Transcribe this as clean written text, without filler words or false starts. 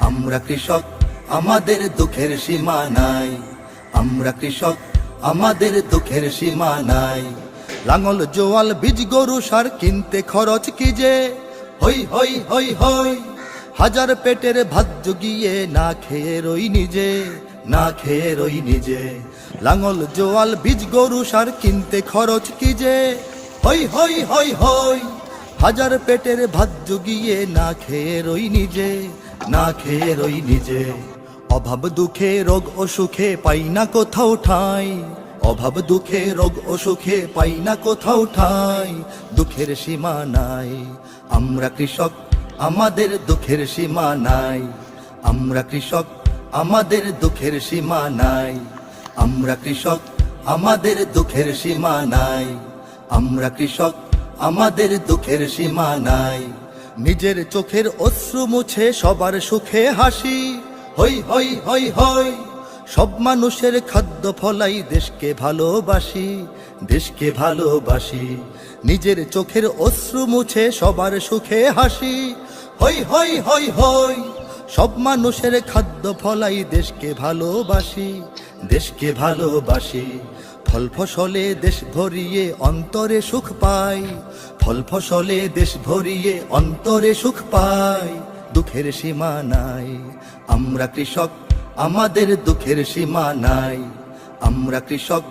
আমরা কৃষক, আমাদের দুঃখের সীমা নাই। আমরা কৃষক, আমাদের দুঃখের সীমা নাই। লাঙল জোয়াল বীজ গরু সার কিনতে খরচ কি যে, হই হই হই হই। হাজার পেটের ভাত জুগিয়ে না খেয়ে রই নিজে, না খেয়ে রই নিজে। লাঙল জোয়াল বীজ গরু সার কিনতে খরচ কি যে, হই হই হই হই। হাজার পেটের ভাত জুগিয়ে না খেয়ে রই নিজে, না খেয়ে রই নিজে। অভাব দুঃখে রোগ অসুখে পাই না কোথাও ঠাঁই। অভাব দুঃখে রোগ অসুখে পাই না কোথাও ঠাঁই। দুঃখের সীমা নাই। আমরা কৃষক, আমাদের দুঃখের সীমা নাই। আমরা কৃষক, আমাদের দুঃখের সীমা নাই। আমরা কৃষক, আমাদের দুঃখের সীমা নাই। আমরা কৃষক, আমাদের দুঃখের সীমা নাই। নিজের চোখের অশ্রু মুছে সবার সুখে হাসি, হই হই হই হই। সব মানুষের খাদ্য ফলাই দেশকে ভালোবাসি, দেশকে ভালোবাসি। নিজের চোখের অশ্রু মুছে সবার সুখে হাসি, হই হই হই হই। সব মানুষের খাদ্য ফলাই দেশকে ভালোবাসি, দেশকে ভালোবাসি। ফল ফসলে দেশ ভরিয়ে অন্তরে সুখ পাই, ফল ফসলে দেশ ভরিয়ে অন্তরে সুখ পাই। দুঃখের সীমা নাই। আমরা কৃষক, আমাদের দুঃখের সীমা নাই। আমরা কৃষক,